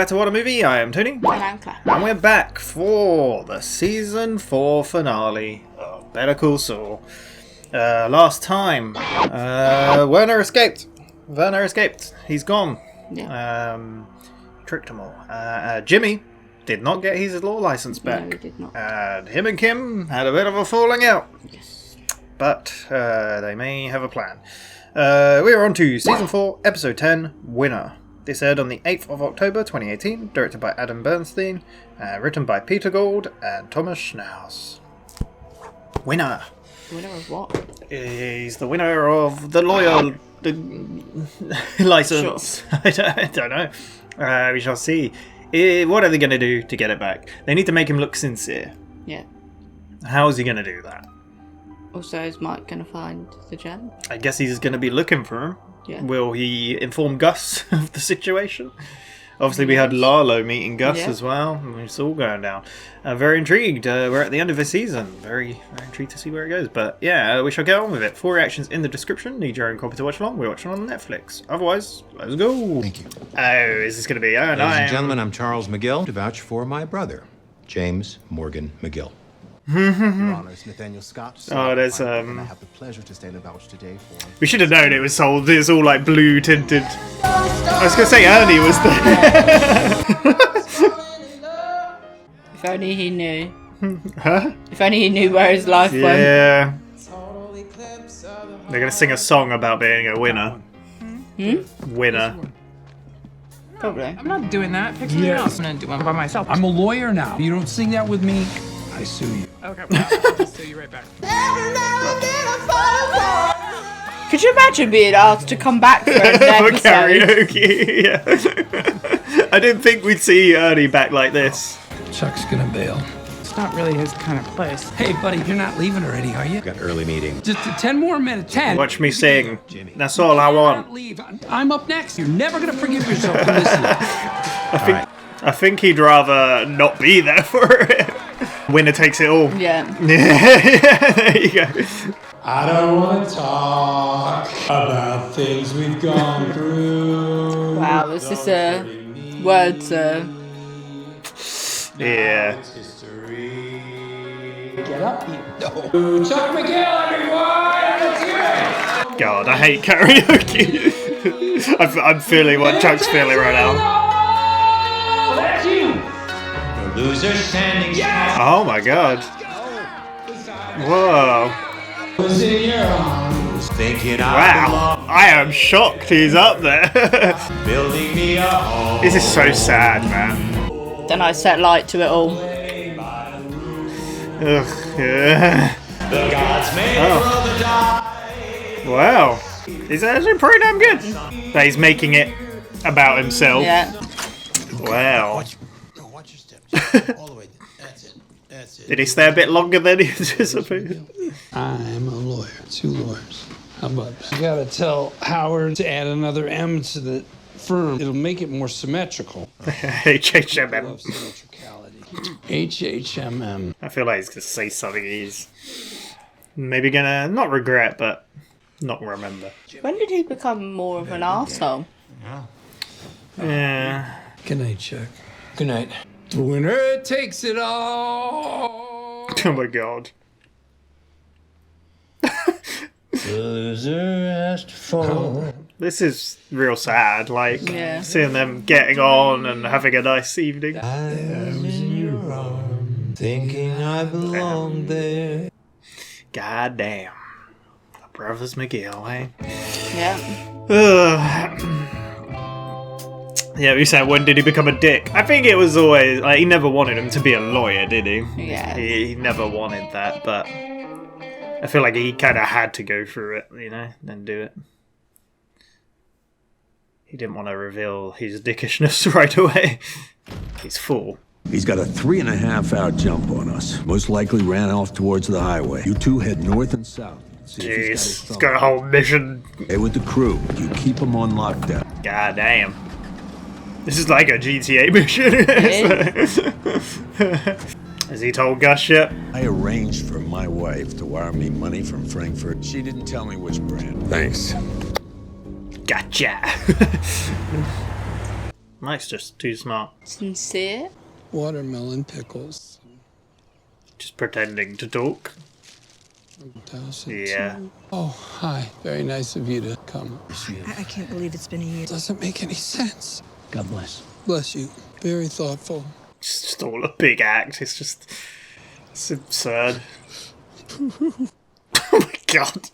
back to WhatAreMovie. I am Tony. And I'm Claire. And we're back for the Season 4 finale of Better Call Saul. Last time, Werner escaped. He's gone. Yeah. Tricked them all. Jimmy did not get his law license back. No, he did not. And him and Kim had a bit of a falling out. Yes. But they may have a plan. We are on to Season 4, Episode 10, Winner. This aired on the 8th of October 2018, directed by Adam Bernstein, written by Peter Gould and Thomas Schnauz. Winner. Winner of what? He's the winner of the lawyer license. Sure. I don't know. We shall see. What are they going to do to get it back? They need to make him look sincere. Yeah. How is he going to do that? Also, is Mike going to find the gem? I guess he's going to be looking for him. Yeah. Will he inform Gus of the situation? Obviously, we had Lalo meeting Gus as well. It's all going down. Very intrigued. We're at the end of the season. Very, very intrigued to see where it goes. But yeah, we shall get on with it. 4 reactions in the description. Need your own copy to watch along. We're watching on Netflix. Otherwise, let's go. Thank you. Oh, is this going to be? Oh, Ladies and gentlemen, I'm Charles McGill, to vouch for my brother, James Morgan McGill. Your Honor, it's Nathaniel Scott. Oh, there's I have the pleasure to stand and vouch today for. We should have known it was sold. It's all like blue tinted. I was going to say Ernie was there. If only he knew. Huh? If only he knew where his life went. Yeah. They're going to sing a song about being a winner. Winner. Probably. I'm not doing that. Pick something else. I'm gonna do one by myself. I'm a lawyer now. You don't sing that with me, I sue you. Okay, well, I'll just sue you right back. Could you imagine being asked to come back for an For episode? karaoke, yeah. I didn't think we'd see Ernie back like this. Chuck's gonna bail. It's not really his kind of place. Hey, buddy, you're not leaving already, are you? Got an early meeting. Just 10 more minutes. 10. Watch me sing. That's all I want. Don't leave. I'm up next. You're never gonna forgive yourself for listening. I think he'd rather not be there for it. Winner takes it all. Yeah. Yeah, there you go. I don't want to talk about things we've gone through. Wow, this is a word. Yeah. Get up here. No. Chuck McGill, everyone! Let's hear it! God, I hate karaoke. I'm feeling what Chuck's feeling right now. That's you! The loser standing Oh my god. Whoa. Was in your arms. thinking Wow. I am shocked he's up there. building me a home. This is so sad, man. Then I set light to it all. Ugh, yeah. The gods may rather die. Wow. He's actually pretty damn good. But he's making it about himself. Yeah. Wow. No, watch your steps. All the way. That's it. Did he stay a bit longer than he anticipated? I'm a lawyer. 2 lawyers. How about that? You gotta tell Howard to add another M to the firm. It'll make it more symmetrical. HHMM. Love symmetricality. HHMM. I feel like he's gonna say something he's maybe gonna not regret, but not remember. When did he become more of an arsehole? Yeah. Good night, Chuck. Good night. The winner takes it all. Oh my god. The loser has to fall. This is real sad, like Yeah. seeing them getting on and having a nice evening. I was in your arms, thinking I belonged there. God damn. The Brothers McGill, eh? Yeah. Yeah, you said when did he become a dick? I think it was always like he never wanted him to be a lawyer, did he? Yeah. He never wanted that, but I feel like he kind of had to go through it, you know, and do it. He didn't want to reveal his dickishness right away. He's full. He's got a 3.5-hour jump on us. Most likely ran off towards the highway. You two head north and south. See if Jeez, his he's got a whole mission. Stay with the crew. You keep him on lockdown. God damn. This is like a GTA mission. Has he told Gus yet? I arranged for my wife to wire me money from Frankfurt. She didn't tell me which brand. Thanks. Gotcha. Mike's just too smart. Sincere. Watermelon pickles. Just pretending to talk. 1,002. Yeah. Oh, hi. Very nice of you to come. I can't believe it's been a year. Doesn't make any sense. God bless. Bless you. Very thoughtful. It's just all a big act. It's absurd. Oh my god.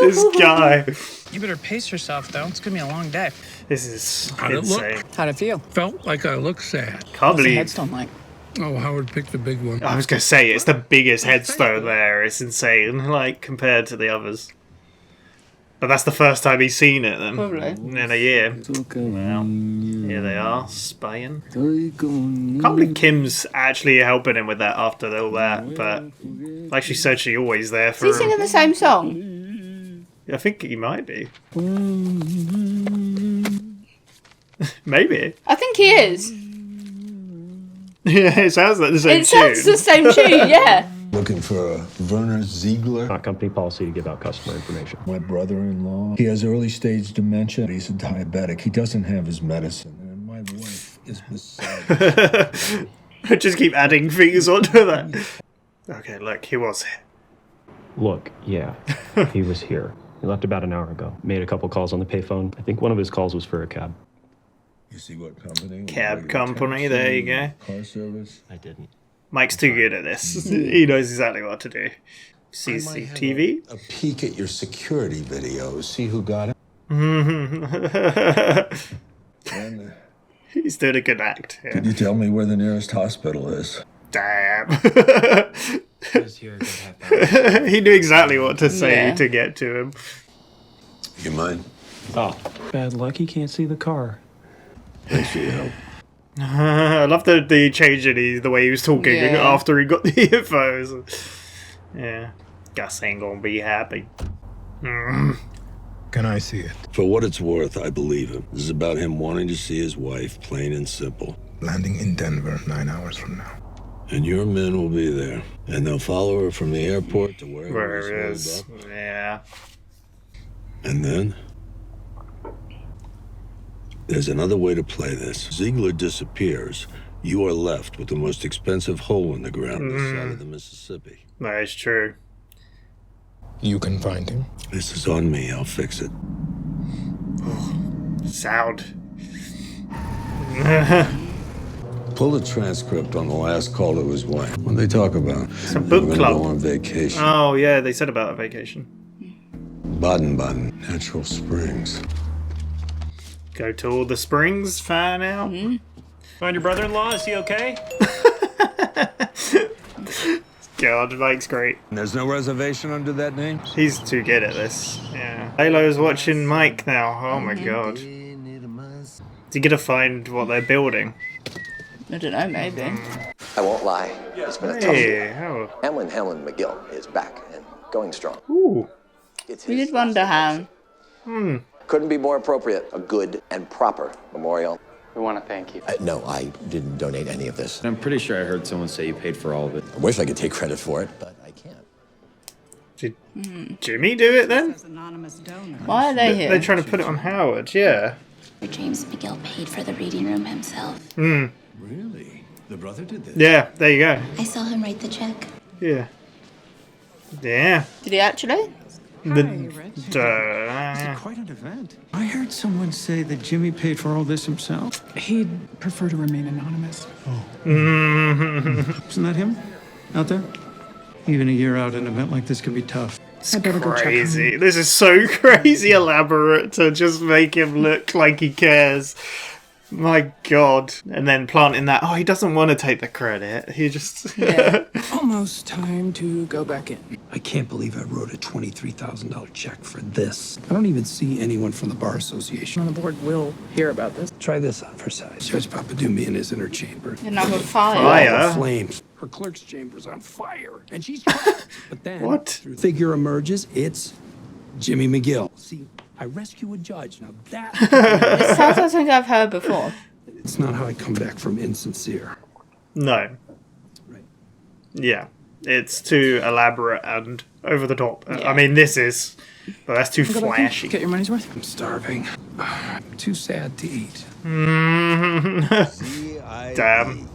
This guy. You better pace yourself, though. It's gonna be a long day. This is How'd it look? insane. How'd it feel? Felt like I looked sad. Can't What's the believe. headstone like? Oh, Howard picked the big one. I was gonna say it's the biggest headstone there. It's insane, like compared to the others. But that's the first time he's seen it then. Probably. In a year. Well, here they are, spying. Can't believe Kim's actually helping him with that after all that. But like she said, she's always there Is for he him. singing the same song? I think he might be. Maybe. I think he is. Yeah, it sounds like the same It sounds tune. the same tune, yeah. Looking for a Werner Ziegler? Not company policy to give out customer information. My brother-in-law. He has early stage dementia. He's a diabetic. He doesn't have his medicine. And my wife is beside him. Just keep adding things onto that. Okay, look, he was here. Look, yeah, he was here. He left about an hour ago. Made a couple calls on the payphone. I think one of his calls was for a cab. You see what company? Cab company, there you go. Car service? I didn't. Mike's too good at this. He knows exactly what to do. CCTV? A peek at your security videos. See who got it? And, He's doing a good act. Yeah. could you tell me where the nearest hospital is? Damn. He knew exactly what to say Yeah. to get to him. You mind? Oh, bad luck. He can't see the car. Thanks for your help. I love the change in the way he was talking Yeah. after he got the infos. Yeah. Gus ain't gonna be happy. Can I see it? For what it's worth, I believe him. This is about him wanting to see his wife, plain and simple. Landing in Denver 9 hours from now. And your men will be there. And they'll follow her from the airport to Where wherever it he's is. holed up. Yeah. And then there's another way to play this. Ziegler disappears. You are left with the most expensive hole in the ground this side of the Mississippi. That is true. You can find him. This is on me. I'll fix it. Sound. Pull the transcript on the last call to his wife. What they talk about? It's a book We're club. gonna go on vacation. Oh, yeah, they said about a vacation. Baden-Baden, Natural Springs. Go to all the springs, fan out. Find your brother-in-law? Is he okay? God, Mike's great. And there's no reservation under that name? He's too good at this. Yeah. Halo's watching Mike now. Oh my god. Is he gonna find what they're building? I don't know, maybe. I won't lie. It's been a tough Hey, year. how? Hamlin McGill is back and going strong. Ooh. It's We his did wonder how. Couldn't be more appropriate. A good and proper memorial. We want to thank you. No, I didn't donate any of this. I'm pretty sure I heard someone say you paid for all of it. I wish I could take credit for it, but I can't. Did Jimmy do it then? Why are they here? They're trying to put it on Howard, yeah. James McGill paid for the reading room himself. Really? The brother did this? Yeah, there you go. I saw him write the check. Yeah. Yeah. Did he actually? Quite an event. I heard someone say that Jimmy paid for all this himself. He'd prefer to remain anonymous. Isn't that him? Out there? Even a year out, an event like this can be tough. It's crazy. This is so crazy elaborate to just make him look like he cares. My god. And then planting that, oh, he doesn't want to take the credit. He just... Yeah. Almost time to go back in. I can't believe I wrote a $23,000 check for this. I don't even see anyone from the Bar Association. On the board will hear about this. Try this on for size. Judge Papadumi in his inner chamber. Another fire. Fire? The flames. Her clerk's chamber's on fire, and she's trapped. But then, What? through figure emerges, it's Jimmy McGill. See, I rescue a judge. Now that It sounds like something I've heard before. it's not how I come back from insincere. No. Right. Yeah. It's too elaborate and over the top. Yeah. I mean, this is... But that's too Go back in, flashy. get your money's worth. I'm starving. too sad to eat. Damn.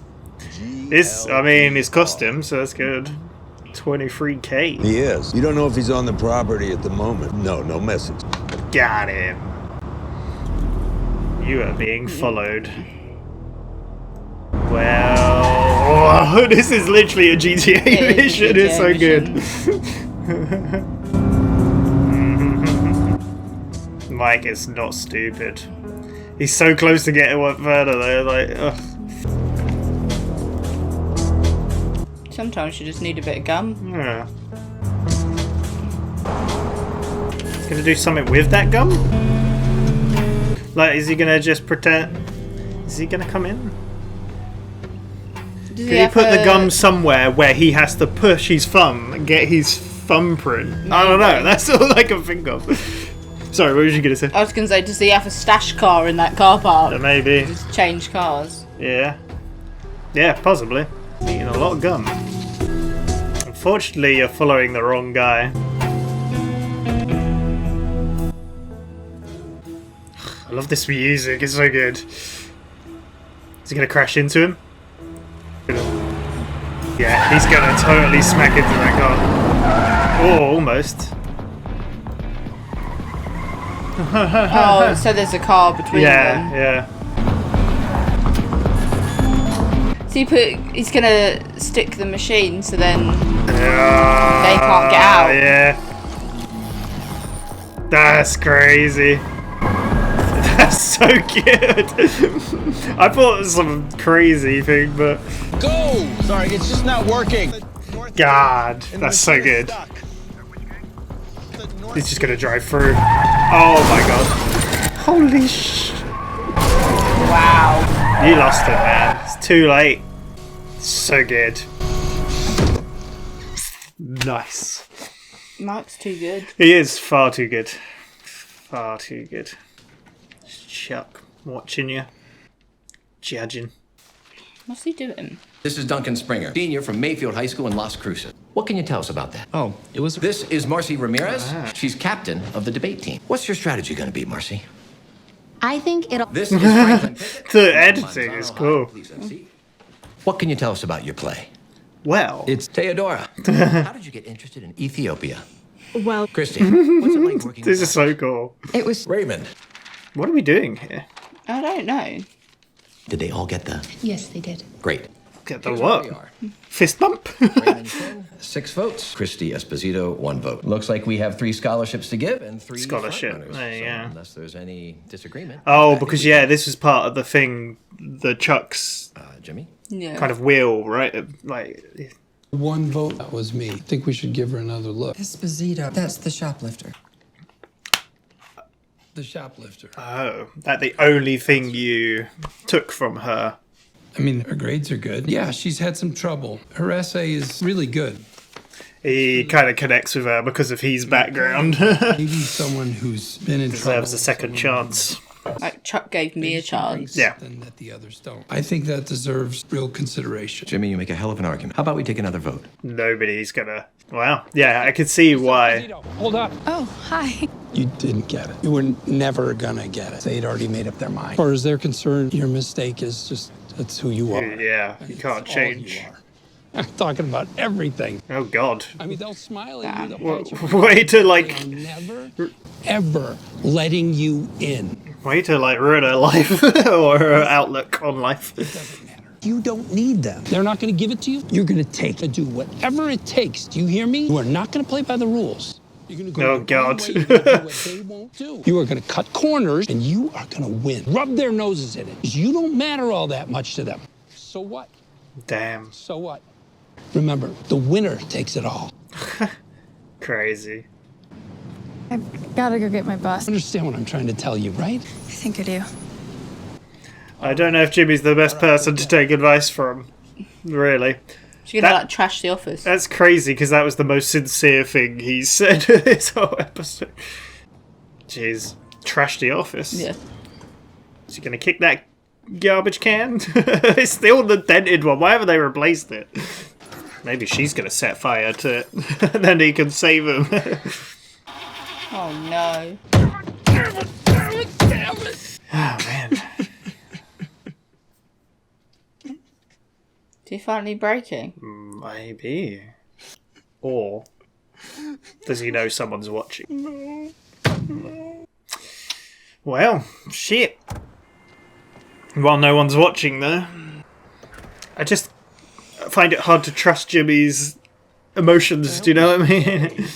It's custom, so that's good. 23k. He is. You don't know if he's on the property at the moment. No message. Got him. You are being followed. Well, this is literally a GTA mission. It's so good. Mike is not stupid. He's so close to getting one further though. Like, ugh. Sometimes you just need a bit of gum. Yeah. Gonna do something with that gum? Like, is he gonna just pretend? Is he gonna come in? Can he put the gum somewhere where he has to push his thumb and get his thumbprint? I don't know. That's all I can think of. Sorry, what was you gonna say? I was gonna say, does he have a stash car in that car park? Maybe. Just change cars. Yeah. Yeah, possibly. Eating a lot of gum. Unfortunately, you're following the wrong guy. I love this music, it's so good. Is he gonna crash into him? Yeah, he's gonna totally smack into that car. Oh, almost. Oh, so there's a car between them. Yeah. So he's gonna stick the machine so then they can't get out. Yeah. That's crazy. That's so good. I thought it was some crazy thing, but... Go! Sorry, it's just not working. God, that's so good. He's just gonna drive through. Oh my god. Holy sh... Wow. You lost it, man. It's too late. So good. Nice. Mark's too good. He is far too good. Far too good. Chuck, watching you. Judging. What's he doing? This is Duncan Springer, senior from Mayfield High School in Las Cruces. What can you tell us about that? Oh, it was... This is Marcy Ramirez. She's captain of the debate team. What's your strategy going to be, Marcy? I think it'll... This is Franklin Pickett. The editing is cool. What can you tell us about your play? Well... It's Theodora. How did you get interested in Ethiopia? Well... Christy, what's it like working This is so cool. It was... Raymond. What are we doing here? I don't know. Did they all get the... Yes, they did. Great. Get the what? Fist bump? Raymond 10, 6 votes. Christy Esposito, 1 vote. Looks like we have 3 scholarships to give and 3 scholarship. front runners. There you go. Unless there's any disagreement. Oh, because yeah, this was part of the thing. The Chuck's Jimmy? Yeah. kind of wheel, right? Like 1 vote. That was me. I think we should give her another look. Esposito. That's the shoplifter. The shoplifter. Oh, that the only thing you took from her. I mean, her grades are good. Yeah, she's had some trouble. Her essay is really good. He kind of connects with her because of his background. Maybe someone who's been in trouble. Deserves a second chance. Like Chuck gave me a chance. Yeah. That the others don't. I think that deserves real consideration. Jimmy, you make a hell of an argument. How about we take another vote? Nobody's gonna... Wow. Yeah, I could see why. Hold up. Oh, hi. You didn't get it. You were never gonna get it. They'd already made up their mind. As far as they're concerned, your mistake is just, that's who you are. Yeah, you can't change. I'm talking about everything. Oh, God. I mean, they'll smile at you. Way to, like... Never, ever letting you in. Way to, like, ruin her life. Or her outlook on life. It doesn't matter. You don't need them. They're not going to give it to you. You're going to take it. Do whatever it takes. Do you hear me? You are not going to play by the rules. You're going to go God. way, you're gonna do what they won't do. You are going to cut corners, and you are going to win. Rub their noses in it. You don't matter all that much to them. So what? Damn. So what? Remember, the winner takes it all. Crazy. I've got to go get my bus. Understand what I'm trying to tell you, right? I think I do. I don't know if Jimmy's the best person to take advice from. Really. She's gonna like trash the office. That's crazy because that was the most sincere thing he said this whole episode. Jeez. Trash the office? Yeah. Is he gonna kick that garbage can? It's still the dented one. Why haven't they replaced it? Maybe she's gonna set fire to it. Then he can save him. Oh no. Oh, man. Is he finally breaking? Maybe. Or does he know someone's watching? Well, shit. While no one's watching, though, I just find it hard to trust Jimmy's emotions. Do you know what I mean?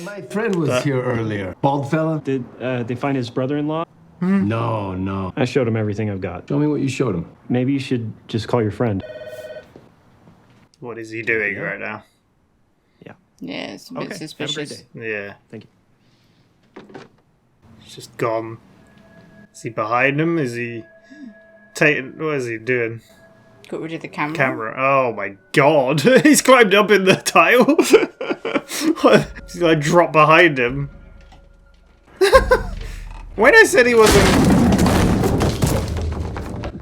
My friend was here earlier. Bald fella? Did they find his brother-in-law? No. I showed him everything I've got. Show me what you showed him. Maybe you should just call your friend. What is he doing right now? Yeah, it's a bit suspicious. Yeah. Thank you. He's just gone. Is he behind him? Is he taking... What is he doing? Got rid of the camera. Oh my god. He's climbed up in the tile. He's like dropped behind him. When I said he wasn't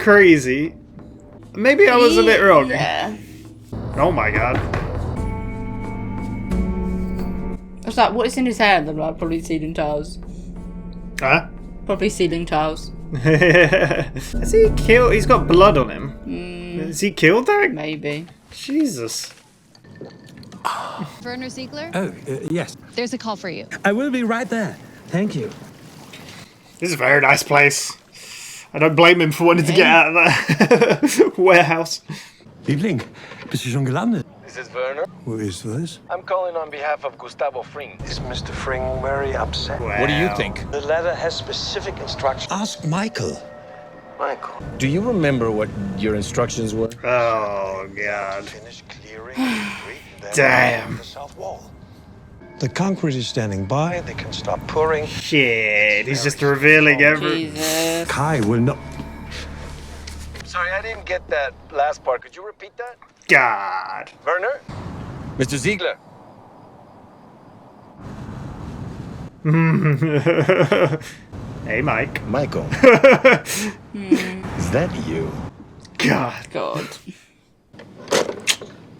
crazy, maybe I was a bit wrong. Yeah. Oh my god. I was like, what is in his hair? Then like, probably ceiling tiles. Huh? Probably ceiling tiles. Has he killed? He's got blood on him. Is he killed that? Maybe. Jesus. Werner Ziegler? Oh, yes. There's a call for you. I will be right there. Thank you. This is a very nice place. I don't blame him for wanting to get out of that warehouse. Liebling, bist du schon gelandet? This is Werner. Who is this? I'm calling on behalf of Gustavo Fring. Is Mr. Fring very upset? Wow. What do you think? The letter has specific instructions. Ask Michael. Michael. Do you remember what your instructions were? Oh, God. Finish clearing the debris, then Damn. the south wall. The concrete is standing by. They can stop pouring. Shit, he's just revealing everything. Jesus. Kai will not. Sorry, I didn't get that last part. Could you repeat that? God. Werner? Mr. Ziegler. Hey, Mike. Michael. Is that you? God. God.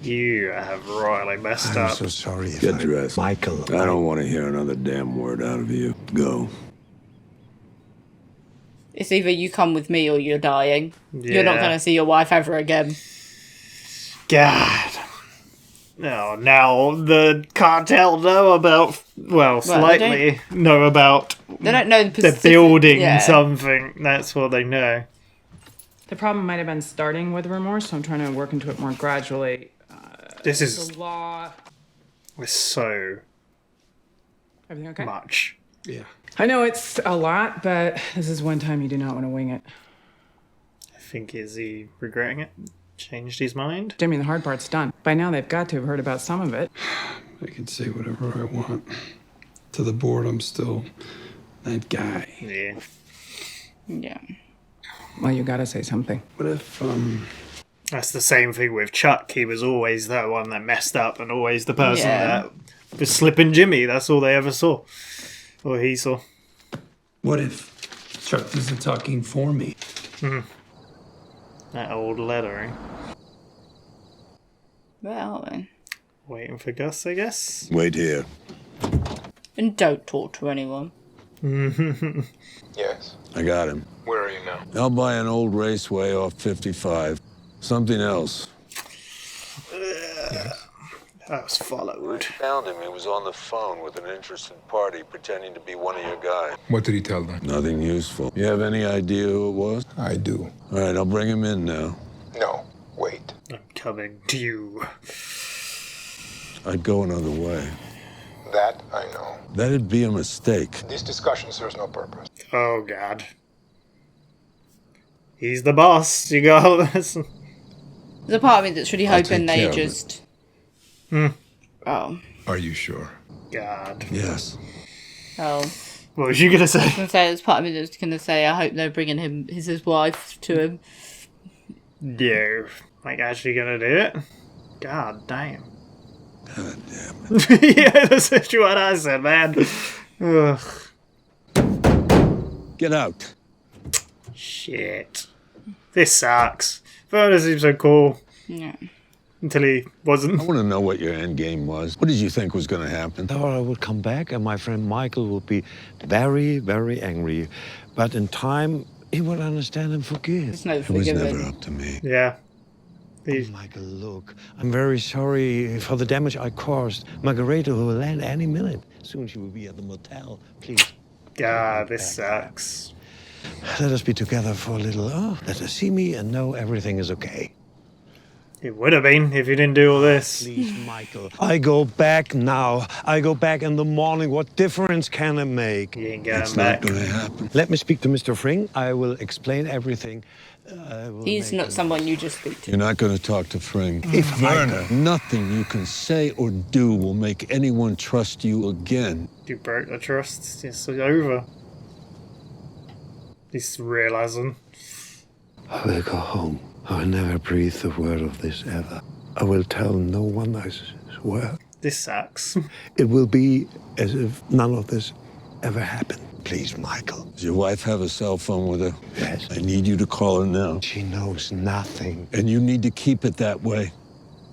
You have royally messed I'm up. so sorry. Get dressed. Michael. I don't want to hear another damn word out of you. Go. It's either you come with me or you're dying. You're not Yeah. going to see your wife ever again. God. No, now the cartel know about... Well, slightly know about... They don't know the They're Pacific- building yeah. something. That's what they know. The problem might have been starting with remorse, so I'm trying to work into it more gradually. This is... The law. It's so... Everything okay? much. Yeah. I know it's a lot, but this is one time you do not want to wing it. I think, is he regretting it? Changed his mind? Jimmy, the hard part's done. By now, they've got to have heard about some of it. I can say whatever I want. To the board, I'm still that guy. Yeah. Yeah. Well, you gotta say something. What if, That's the same thing with Chuck. He was always that one that messed up and always the person that was slipping Jimmy. That's all they ever saw. Or he saw. What if Chuck does the talking for me? That old lettering. Where are they? Waiting for Gus, I guess. Wait here. And don't talk to anyone. Yes. I got him. Where are you now? Out by an old raceway off 55. Something else. That was followed. Found him. He was on the phone with an interested party pretending to be one of your guys. What did he tell them? Nothing useful. You have any idea who it was? I do. All right, I'll bring him in now. No. Wait. I'm coming to you. I'd go another way. That I know. That'd be a mistake. This discussion serves no purpose. Oh, God. He's the boss. You gotta listen. There's a part of me that's really I'll hoping take care they of it. just... Oh. Are you sure? God. Yes. Oh. What was you gonna say? I was going to say, there's part of me that's going to say, I hope they're bringing his wife to him. No. Like, actually gonna do it? God damn. God damn it. Yeah, that's actually what I said, man. Ugh. Get out. Shit. This sucks. Werner seems so cool. Yeah. Until he wasn't. I want to know what your end game was. What did you think was going to happen? I thought I would come back and my friend Michael would be very, very angry. But in time, he will understand and forgive. It's no It was forgiving. never up to me. Yeah. Oh, Michael, look. I'm very sorry for the damage I caused. Margareta will land any minute. Soon she will be at the motel. Please. God, this sucks. Let us be together for a little. Oh, let her see me and know everything is okay. It would have been if you didn't do all this. Please, Michael. I go back now. I go back in the morning. What difference can it make? You ain't going It's back. not going to happen. Let me speak to Mr. Fring. I will explain everything. He's not someone you just speak to. You're not going to talk to Fring. If Werner, nothing you can say or do will make anyone trust you again. You broke the trust. It's over. He's realizing. I will go home. I will never breathe a word of this ever. I will tell no one, I swear. This sucks. It will be as if none of this ever happened. Please, Michael. Does your wife have a cell phone with her? Yes. I need you to call her now. She knows nothing. And you need to keep it that way.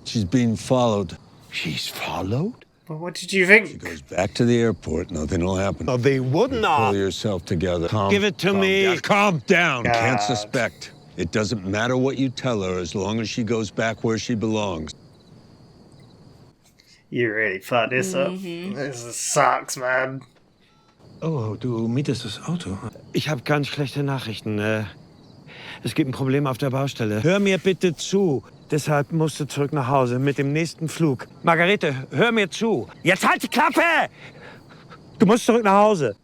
She's being followed. She's followed? Well, what did you think? She goes back to the airport. Nothing will happen. No, they would not. Pull yourself together. Give it to me. Down. Calm down. God. Can't suspect. It doesn't matter what you tell her as long as she goes back where she belongs. You really fucked this up. This sucks, man. Oh, du mietest das Auto. Ich habe ganz schlechte Nachrichten. Es gibt ein Problem auf der Baustelle. Hör mir bitte zu. Deshalb musst du zurück nach Hause mit dem nächsten Flug. Margarete, hör mir zu. Jetzt halt die Klappe! Du musst zurück nach Hause.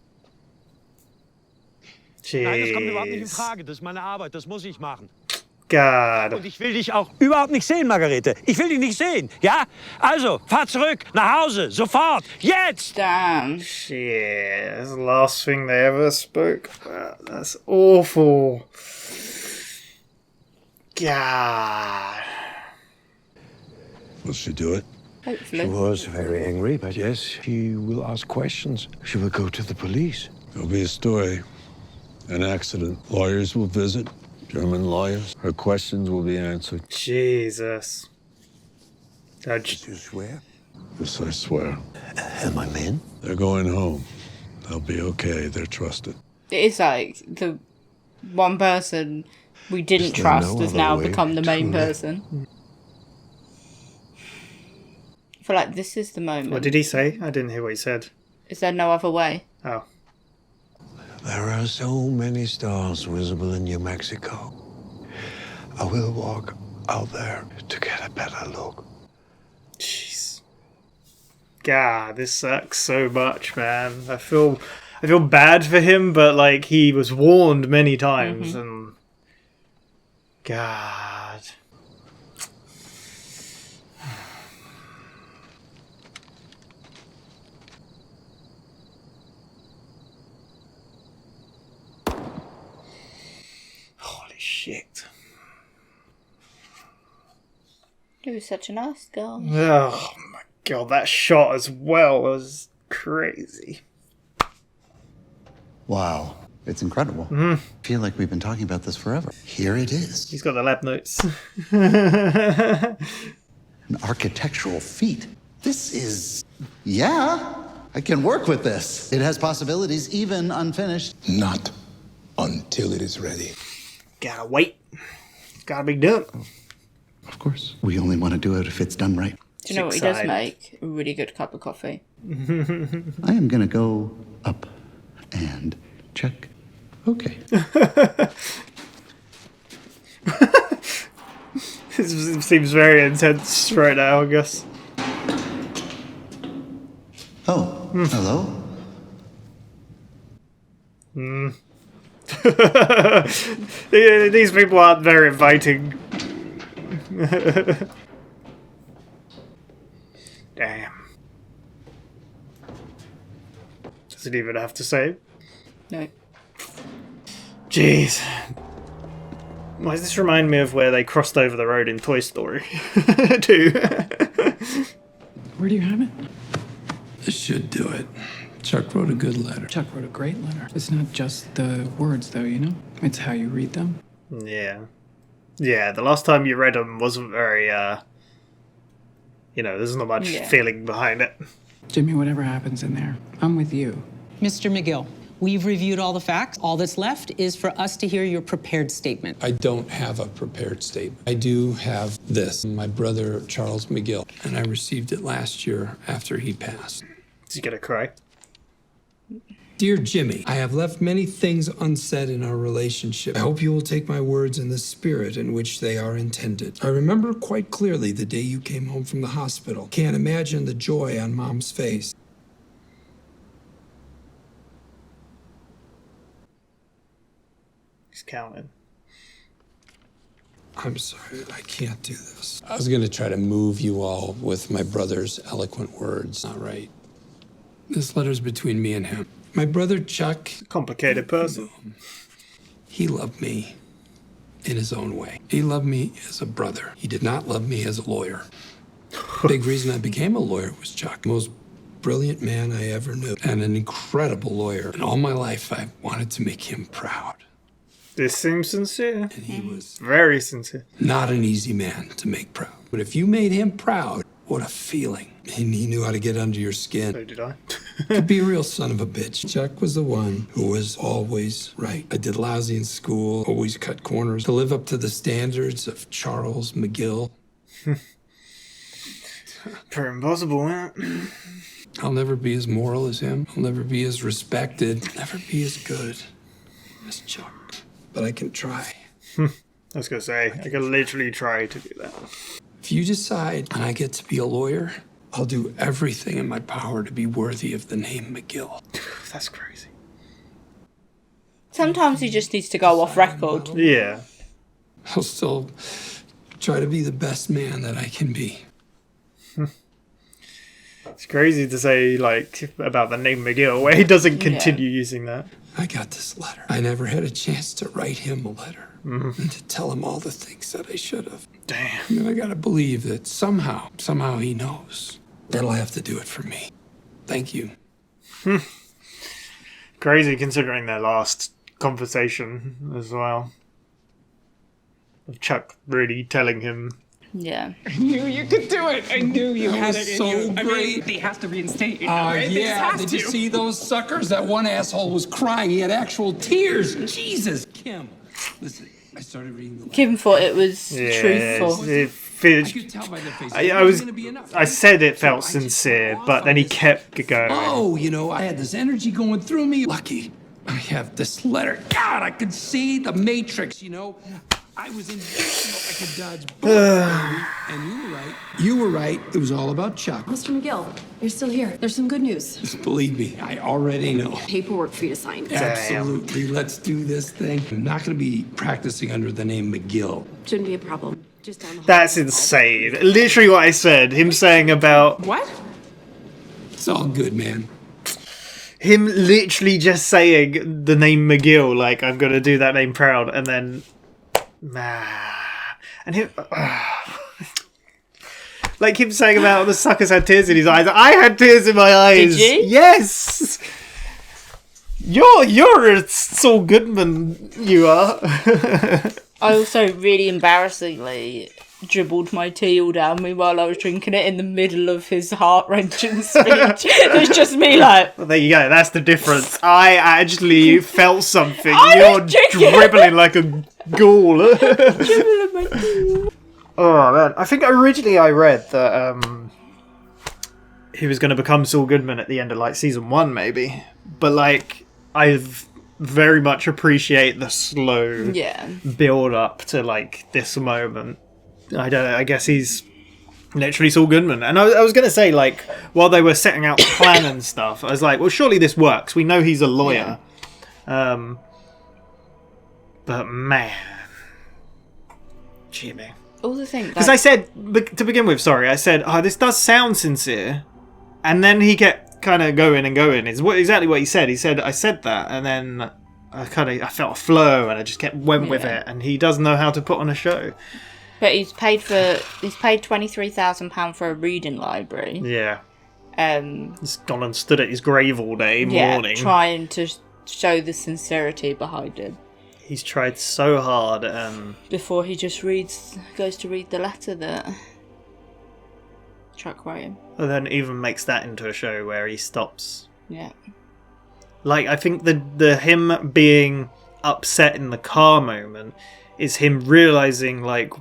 Jeez. Nein, das kommt überhaupt nicht in Frage. Das ist meine Arbeit. Das muss ich machen. God. Und ich will dich auch überhaupt nicht sehen, Margarete. Ich will dich nicht sehen, ja? Also, fahr zurück, nach Hause, sofort, jetzt! Damn. Shit. That's the last thing they ever spoke about. That's awful. God. Will she do it? She Hopefully. was very angry, but yes, she will ask questions. She will go to the police. There'll be a story. An accident. Lawyers will visit. German lawyers. Her questions will be answered. Jesus. Did you swear? Yes, I swear. And my men? They're going home. They'll be okay. They're trusted. It is like the one person we didn't Is there trust no has other now way become the main to live? person. I feel like this is the moment. What did he say? I didn't hear what he said. Is there no other way? Oh. There are so many stars visible in New Mexico. I will walk out there to get a better look. Jeez. God, this sucks so much, man. I feel bad for him, but like he was warned many times, and God. Holy shit. He was such a nice guy. Oh my god, that shot as well was crazy. Wow, it's incredible. Mhm. I feel like we've been talking about this forever. Here it is. He's got the lab notes. An architectural feat. This is... Yeah, I can work with this. It has possibilities, even unfinished. Not until it is ready. Gotta wait. Gotta be done. Of course. We only want to do it if it's done right. Do you know what he does make? A really good cup of coffee. I am going to go up and check. Okay. This seems very intense right now, I guess. Oh, hello? These people aren't very inviting. Damn. Does it even have to say? No. Jeez. Why does this remind me of where they crossed over the road in Toy Story 2? Where do you have it? This should do it. Chuck wrote a good letter. Chuck wrote a great letter. It's not just the words, though, you know? It's how you read them. Yeah. Yeah, the last time you read them wasn't very, there's not much feeling behind it. Jimmy, whatever happens in there, I'm with you. Mr. McGill, We've reviewed all the facts. All that's left is for us to hear your prepared statement. I don't have a prepared statement. I do have this. My brother, Charles McGill, and I received it last year after he passed. Is he gonna cry? Dear Jimmy, I have left many things unsaid in our relationship. I hope you will take my words in the spirit in which they are intended. I remember quite clearly the day you came home from the hospital. Can't imagine the joy on Mom's face. He's counting. I'm sorry, I can't do this. I was gonna try to move you all with my brother's eloquent words. Not right. This letter's between me and him. My brother Chuck... Complicated person. He loved me in his own way. He loved me as a brother. He did not love me as a lawyer. Big reason I became a lawyer was Chuck. Most brilliant man I ever knew. And an incredible lawyer. And all my life I wanted to make him proud. This seems sincere. And he was very sincere. Not an easy man to make proud. But if you made him proud, what a feeling. And he knew how to get under your skin. So did I. Could be a real son of a bitch. Chuck was the one who was always right. I did lousy in school, always cut corners. To live up to the standards of Charles McGill. Pretty impossible, man. I'll never be as moral as him. I'll never be as respected. I'll never be as good as Chuck. But I can try. I was gonna say, I can literally try to do that. If you decide and I get to be a lawyer, I'll do everything in my power to be worthy of the name McGill. That's crazy. Sometimes he just needs to go off record. Yeah. I'll still try to be the best man that I can be. It's crazy to say, like, about the name McGill, where he doesn't continue using that. I got this letter. I never had a chance to write him a letter and to tell him all the things that I should have. Damn. And I gotta believe that somehow he knows that he'll have to do it for me. Thank you. Crazy considering their last conversation as well. Of Chuck really telling him. Yeah. I knew you could do it. I knew you That had was it in so you. I great. mean, they have to reinstate you now, right? They just Yeah, have did to. you see those suckers? That one asshole was crying. He had actual tears. Jesus, Kim. Listen, I started reading the letter. Kim thought it was truthful. I said it felt sincere, but then he kept going. Oh, you know, I had this energy going through me. Lucky I have this letter. God, I could see the Matrix, you know. I was invincible. I could dodge bullets. And you were right. You were right. It was all about Chuck. Mr. McGill, you're still here. There's some good news. Just believe me, I already know. Paperwork for you to sign. Absolutely. Let's do this thing. I'm not going to be practicing under the name McGill. Shouldn't be a problem. Just down the hall. That's insane. Literally what I said. Him saying about... What? It's all good, man. Him literally just saying the name McGill, like, I'm going to do that name proud, and then... And him... like him saying about the suckers had tears in his eyes. I had tears in my eyes. Did you? Yes! You're a Saul Goodman, you are. I also really embarrassingly dribbled my tea all down me while I was drinking it in the middle of his heart-wrenching speech. It was just me like... Well, there you go, that's the difference. I actually felt something. I You're dribbling like a ghoul. Oh, man. I think originally I read that he was going to become Saul Goodman at the end of, like, season 1, maybe. But, like, I very much appreciate the slow build-up to, like, this moment. I don't know, I guess he's literally Saul Goodman. And I was going to say, like, while they were setting out the plan and stuff, I was like, well, surely this works. We know he's a lawyer. Yeah. But, man. Jimmy. All the things... Because I said, to begin with, I said, oh, this does sound sincere. And then he kept kind of going and going. It's exactly what he said. He said, I said that, and then I felt a flow, and I just went with it. And he does know how to put on a show. But he's paid £23,000 for a reading library. Yeah. He's gone and stood at his grave all day, mourning. Trying to show the sincerity behind it. He's tried so hard. Before he just goes to read the letter that Chuck wrote him. And then even makes that into a show where he stops. Yeah. Like, I think the him being upset in the car moment is him realizing, like,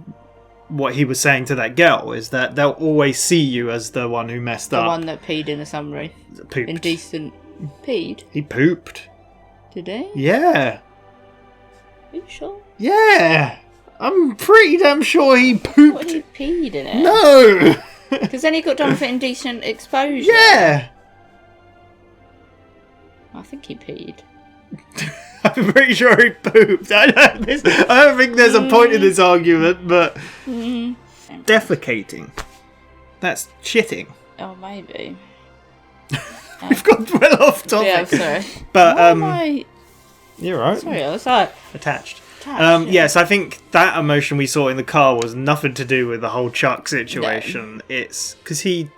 what he was saying to that girl is that they'll always see you as the one who messed up. The one that peed in a summary. Pooped. Indecent. Peed? He pooped. Did he? Yeah. Are you sure? Yeah. I'm pretty damn sure he pooped. What, he peed in it? No! Because then he got done for indecent exposure. Yeah! I think he peed. I'm pretty sure he pooped. I don't think there's a point in this argument, but... Defecating. That's shitting. Oh, maybe. We've got well off topic. Yeah, I'm sorry. But, Why am I... You're right. Sorry, I was like... Attached. Yeah. Yes, I think that emotion we saw in the car was nothing to do with the whole Chuck situation. No. It's because he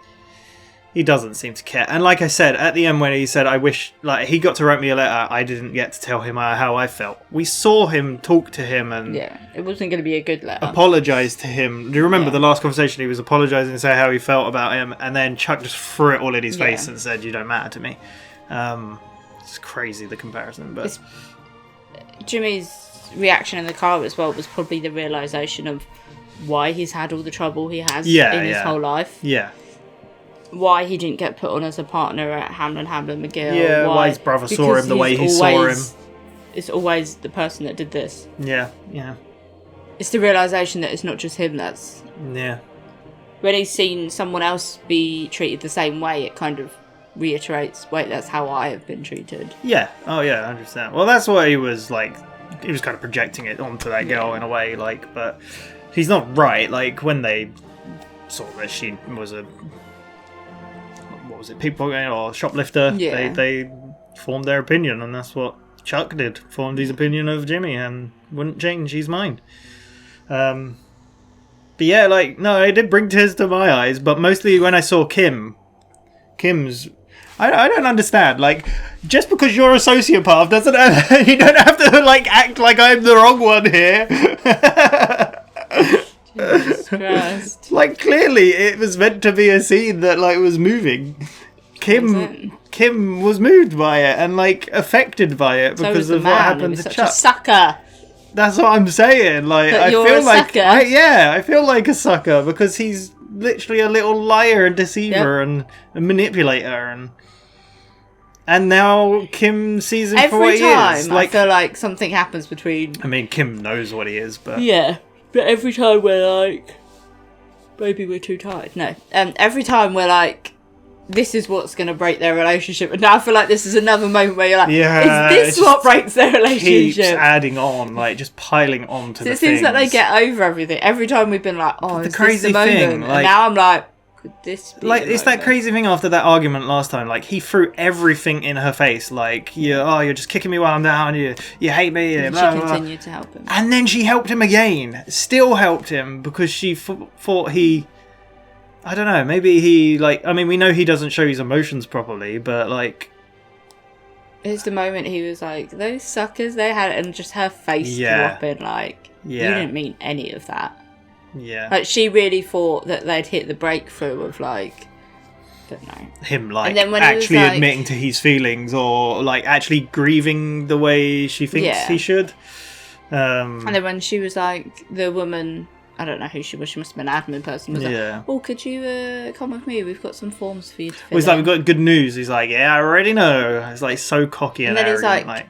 doesn't seem to care. And like I said, at the end when he said, I wish, like, he got to write me a letter, I didn't get to tell him how I felt. We saw him talk to him and... Yeah, it wasn't going to be a good letter. Apologise to him. Do you remember the last conversation? He was apologising to say how he felt about him, and then Chuck just threw it all in his face and said, you don't matter to me. It's crazy, the comparison, but... Jimmy's reaction in the car as well was probably the realisation of why he's had all the trouble he has in his whole life. Yeah. Why he didn't get put on as a partner at Hamlin McGill. Yeah, why his brother saw him the way he saw him. It's always the person that did this. Yeah, yeah. It's the realisation that it's not just him that's... Yeah. When he's seen someone else be treated the same way, it kind of reiterates, wait, that's how I have been treated. Yeah, oh yeah, I understand. Well, that's why he was like... He was kind of projecting it onto that girl in a way, like, but he's not right. Like, when they saw that she was a... What was it? Pickpocket or shoplifter? Yeah. They formed their opinion, and that's what Chuck did. Formed his opinion of Jimmy and wouldn't change his mind. But yeah, like, no, it did bring tears to my eyes, but mostly when I saw Kim's... I don't understand. Like, just because you're a sociopath doesn't you don't have to like act like I'm the wrong one here. Jesus Christ. Like, clearly it was meant to be a scene that like was moving. Kim was moved by it and like affected by it because of what happened to Chuck. A sucker. That's what I'm saying. Like, I feel like I feel like a sucker because he's literally a little liar and deceiver and a manipulator and now Kim sees him for what he is. Like, I feel like something happens between... I mean, Kim knows what he is, but... Yeah, but every time we're like... Maybe we're too tired. No. Every time we're like, this is what's going to break their relationship. And now I feel like this is another moment where you're like, is this what breaks their relationship? Keeps adding on, like, just piling on to the things. It seems like they get over everything. Every time we've been like, oh, the is crazy this the moment? thing, And like, now I'm like, could this be like, the it's moment? that crazy thing after that argument last time. Like, he threw everything in her face. Like, you're just kicking me while I'm down. You hate me. And blah, she blah, continued to help him. And then she helped him again. Still helped him because she thought he... I don't know, maybe he, like... I mean, we know he doesn't show his emotions properly, but, like... It's the moment he was like, those suckers, they had it, and just her face dropping, like, you didn't mean any of that. Yeah. Like, she really thought that they'd hit the breakthrough of, like... But no. Him, like, and then when actually like, admitting to his feelings or, like, actually grieving the way she thinks he should. And then when she was like, the woman... I don't know who she was. She must have been an admin person. Was like, oh, could you come with me? We've got some forms for you to fill He's like, we've got good news. He's like, yeah, I already know. It's like so cocky and then arrogant. He's like,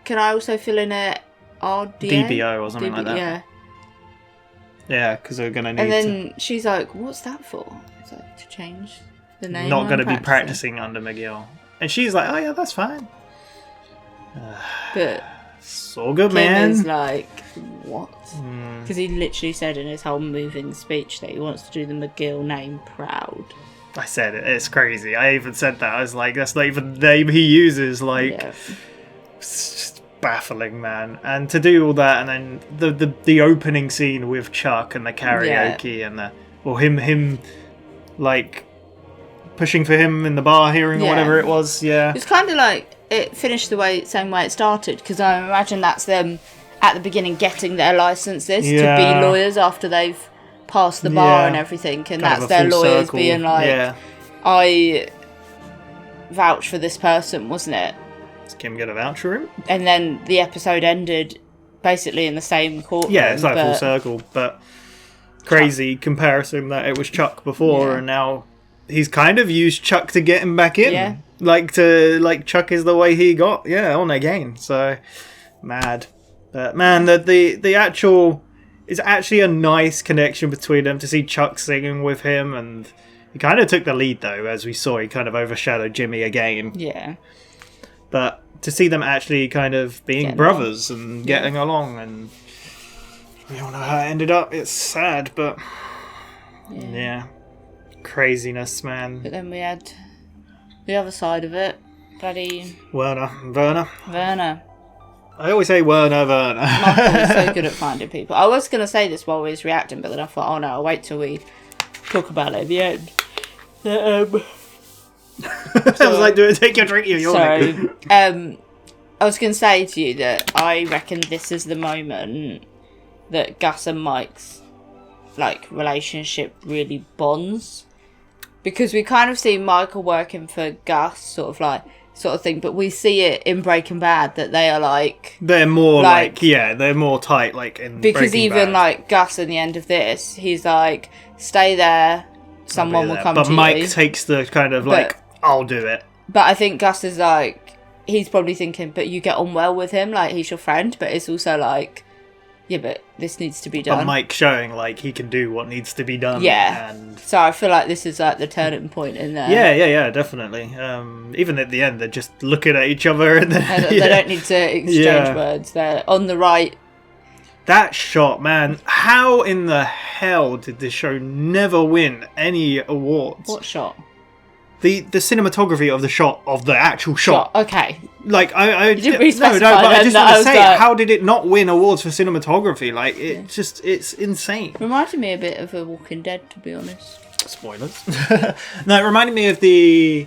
can I also fill in a RDA? DBO or something like that. Yeah. Yeah, because we're going to need And then she's like, what's that for? It's like, to change the name. Not going to be practicing under McGill. And she's like, oh yeah, that's fine. But... It's all good, Kim man. is like, what? Because he literally said in his whole moving speech that he wants to do the McGill name proud. I said it. It's crazy. I even said that. I was like, that's not even the name he uses. Like, it's just baffling, man. And to do all that, and then the opening scene with Chuck and the karaoke and him like pushing for him in the bar hearing or whatever it was. Yeah, it's kind of like it finished the same way it started, because I imagine that's them at the beginning getting their licenses to be lawyers after they've passed the bar and everything, and kind that's their lawyers circle. Being like, I vouch for this person, wasn't it? Does Kim get a voucher room? And then the episode ended basically in the same courtroom. Yeah, it's like full circle, but crazy comparison that it was Chuck before, and now he's kind of used Chuck to get him back in. Yeah. Like Chuck is the way he got on again. So mad. But man, the actual it's actually a nice connection between them to see Chuck singing with him, and he kind of took the lead though, as we saw. He kind of overshadowed Jimmy again. Yeah. But to see them actually kind of being brothers and getting along, and we all know how it ended up. It's sad, but yeah, craziness, man. But then we had the other side of it, bloody Werner. I always say Werner. Michael is so good at finding people. I was going to say this while we was reacting, but then I thought, oh no, I'll wait till we talk about it at the end. I was like, take your drink, I was going to say to you that I reckon this is the moment that Gus and Mike's relationship really bonds, because we kind of see Michael working for Gus, sort of thing, but we see it in Breaking Bad that they are they're more they're more tight in because Breaking even Bad. Gus in the end of this, he's like, stay there, someone will come but to you. Mike takes the kind of I'll do it. But I think Gus is he's probably thinking, but you get on well with him, he's your friend, but it's also yeah, but this needs to be done. But Mike showing he can do what needs to be done. Yeah. And so I feel like this is the turning point in there. Yeah, definitely. Even at the end, they're just looking at each other and they don't need to exchange words. They're on the right. That shot, man. How in the hell did this show never win any awards? What shot? The cinematography of the shot, of the actual shot. Okay. I didn't really but I just then, want to say, how did it not win awards for cinematography? It's insane. Reminded me a bit of a Walking Dead, to be honest. Spoilers. No, it reminded me of the...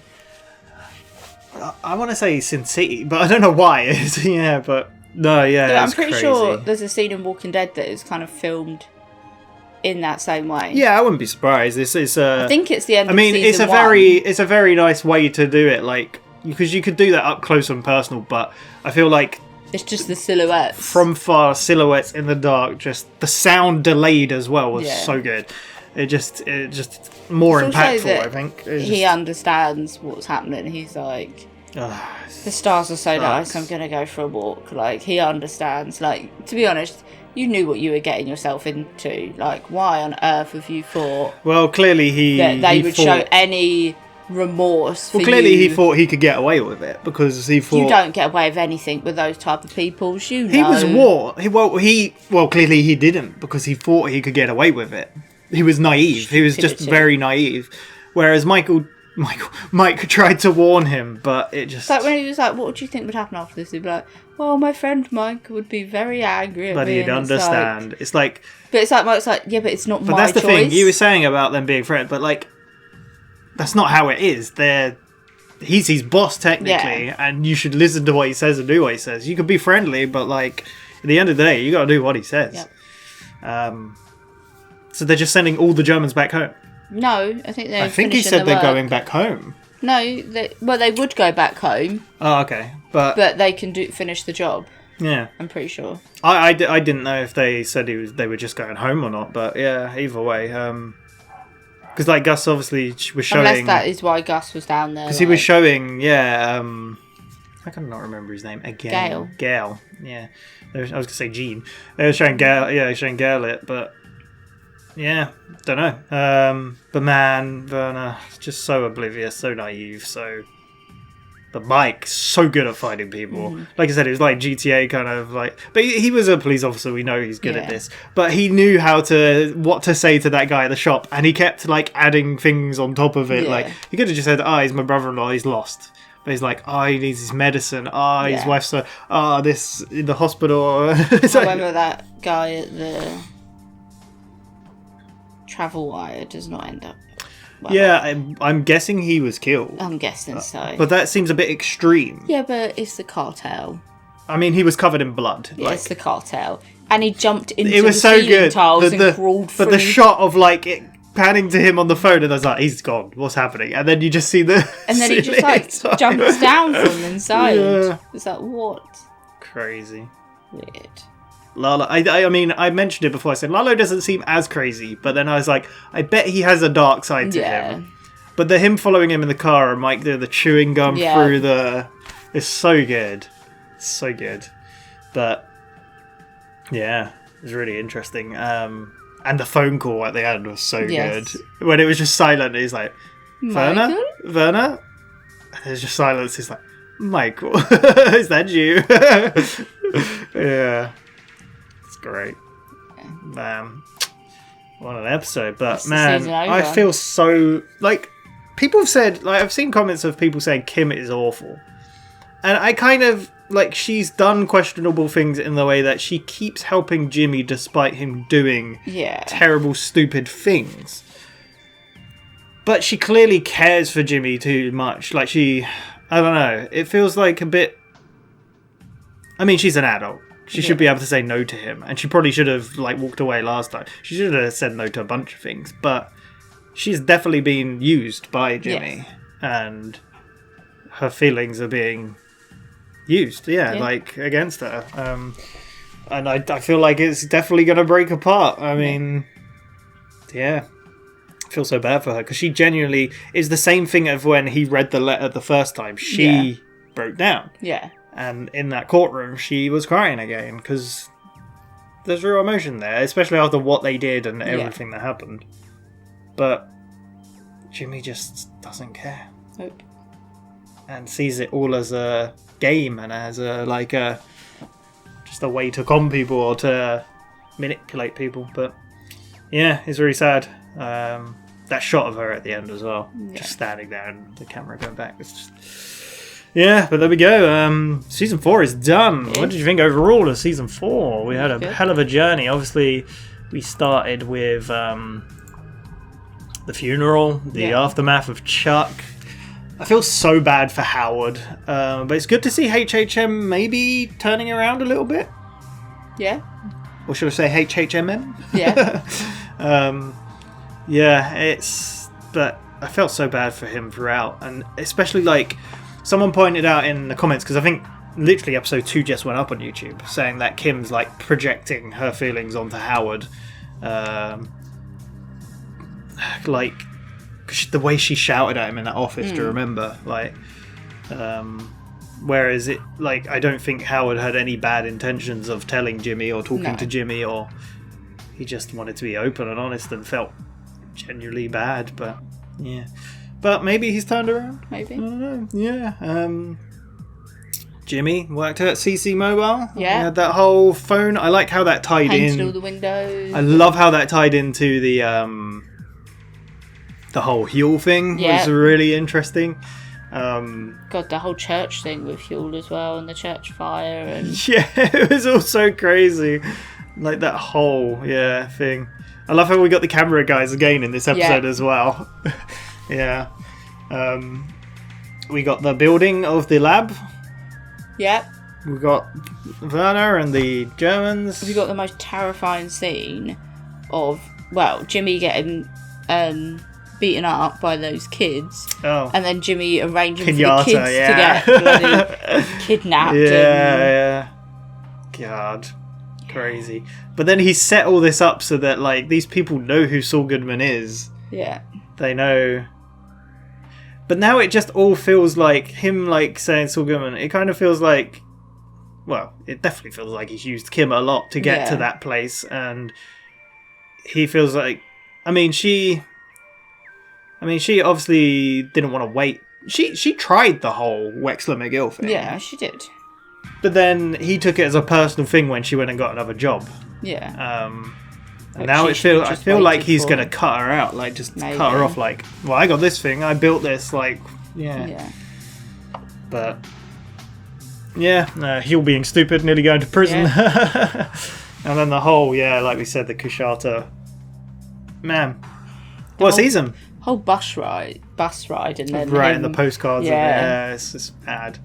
I want to say Sin City, but I don't know why. Yeah, but... No, yeah, I'm pretty sure there's a scene in Walking Dead that is kind of filmed in that same way. Yeah, I wouldn't be surprised. This is. I think it's the end. I mean, of season it's a very nice way to do it, because you could do that up close and personal. But I feel like it's just the silhouettes from far, silhouettes in the dark. Just the sound delayed as well was so good. It just more it's impactful. I think he understands what's happening. He's like, the stars are so nice. I'm gonna go for a walk. He understands. To be honest, you knew what you were getting yourself into. Why on earth have you thought? Well, clearly they would show any remorse. Well, clearly he thought he could get away with it because he thought you don't get away with anything with those type of people. He was warned. Clearly he didn't because he thought he could get away with it. He was naive. He was just very naive. Whereas Mike tried to warn him, but it just... when he was like, what do you think would happen after this? He'd be like, well, my friend Mike would be very angry at me. But he'd understand. But it's Mike's like, yeah, but it's not my choice. But that's the thing. You were saying about them being friends, but that's not how it is. He's his boss, technically, and you should listen to what he says and do what he says. You could be friendly, but at the end of the day, you got to do what he says. Yep. So they're just sending all the Germans back home. No, I think they're. I think he said they're going back home. No, they would go back home. Oh, okay, but they can finish the job. Yeah, I'm pretty sure. I didn't know if they said they were just going home or not, but yeah, either way, because Gus obviously was showing. Unless that is why Gus was down there. Because he was showing, I cannot remember his name again. Gale. Yeah, I was gonna say Gene. They were showing Gale. Yeah, showing Gale it, but. Yeah, don't know. But man, Werner, just so oblivious, so naive, But Mike, so good at finding people. Like I said, it was like GTA kind of But he was a police officer, we know he's good at this. But he knew what to say to that guy at the shop, and he kept adding things on top of it. Yeah. He could have just said, he's my brother-in-law, he's lost. But he's like, he needs his medicine. His wife's this in the hospital. However, that guy at the travel wire does not end up well. Yeah, I'm guessing he was killed. I'm guessing so. But that seems a bit extreme. Yeah, but it's the cartel. I mean, he was covered in blood. Yeah, it's the cartel. And he jumped into it was the so ceiling good. tiles and crawled through. But the shot of panning to him on the phone, and I was like, he's gone. What's happening? And then you just see the. And then he just like jumps down from inside. Yeah. It's like, what? Crazy. Weird. Lalo, I mean, I mentioned it before. I said Lalo doesn't seem as crazy, but then I was like, I bet he has a dark side to him. But him following him in the car and Mike the chewing gum through the, it's so good, so good. But yeah, it was really interesting. And the phone call at the end was so good when it was just silent. He's like, Werner, and there's just silence. He's like, Michael, is that you? Yeah. Great. What an episode. But man, I feel so like people have said, like I've seen comments of people saying Kim is awful, and I kind of like she's done questionable things in the way that she keeps helping Jimmy despite him doing terrible stupid things, but she clearly cares for Jimmy too much. Like I don't know, it feels like a bit, I mean, she's an adult. She should be able to say no to him, and she probably should have like walked away last time. She should have said no to a bunch of things, but she's definitely been used by Jimmy, and her feelings are being used, like against her. And I feel like it's definitely going to break apart. I mean, I feel so bad for her because she genuinely is the same thing of when he read the letter the first time. She broke down. Yeah. And in that courtroom, she was crying again because there's real emotion there, especially after what they did and everything that happened. But Jimmy just doesn't care. Nope. And sees it all as a game and as just a way to con people or to manipulate people. But yeah, it's really sad. That shot of her at the end as well, just standing there and the camera going back. It's just... Yeah, but there we go. Season 4 is done. What did you think overall of Season 4? We had a hell of a journey. Obviously, we started with the funeral, the aftermath of Chuck. I feel so bad for Howard. But it's good to see HHM maybe turning around a little bit. Yeah. Or should I say HHMM? Yeah. But I felt so bad for him throughout. And especially like... Someone pointed out in the comments, because I think literally episode 2 just went up on YouTube, saying that Kim's like projecting her feelings onto Howard. Like, the way she shouted at him in that office, do you remember? Like, whereas it, like, I don't think Howard had any bad intentions of telling Jimmy or talking to Jimmy, or he just wanted to be open and honest and felt genuinely bad, but yeah. But maybe he's turned around. Maybe. I don't know. Yeah. Jimmy worked at CC Mobile. Yeah. He had that whole phone. I like how that tied Painted in. all the windows. I love how that tied into the whole Huel thing. Yeah. Was really interesting. God, the whole church thing with Huel as well, and the church fire. And yeah, it was all so crazy. Like that whole thing. I love how we got the camera guys again in this episode as well. Yeah. We got the building of the lab. Yep. We got Werner and the Germans. We got the most terrifying scene of, well, Jimmy getting beaten up by those kids. Oh. And then Jimmy arranging Kenyatta, for the kids to get bloody kidnapped. Yeah. God. Crazy. But then he set all this up so that, like, these people know who Saul Goodman is. Yeah. They know. But now it just all feels like him, like, saying Saul Goodman. It kind of feels like, well, it definitely feels like he's used Kim a lot to get to that place. And he feels like, I mean, she obviously didn't want to wait. She tried the whole Wexler McGill thing. Yeah, she did. But then he took it as a personal thing when she went and got another job. Yeah. And now I feel like he's going to cut her out, like just cut her off, like, well, I got this thing, I built this, like, yeah. But, Huel being stupid, nearly going to prison. Yeah. And then the whole, like we said, the Kushata. Man, what season? Whole bus ride, and then right, and the postcards. Yeah, it's just bad.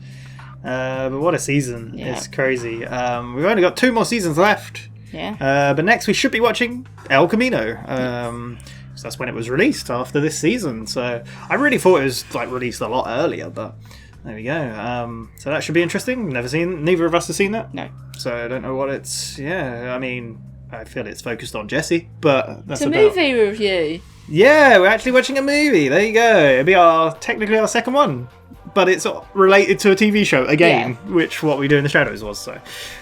But what a season! Yeah. It's crazy. We've only got 2 more seasons left. Yeah. But next we should be watching El Camino. So that's when it was released after this season. So I really thought it was like released a lot earlier, but there we go. So that should be interesting. Neither of us have seen that. No. So I don't know what it's. Yeah, I mean, I feel it's focused on Jesse, but that's It's a about... movie review. Yeah, we're actually watching a movie. There you go. It'll be technically our second one. But it's related to a TV show again, which What We Do in the Shadows was. So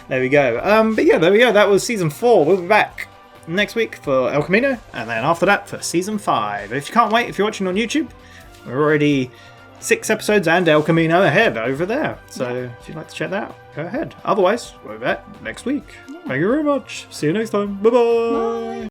there we go. But yeah, there we go. That was season 4. We'll be back next week for El Camino, and then after that for season 5. If you can't wait, if you're watching on YouTube, we're already 6 episodes and El Camino ahead over there. So if you'd like to check that out, go ahead. Otherwise, we'll be back next week. Thank you very much. See you next time. Bye-bye. Bye.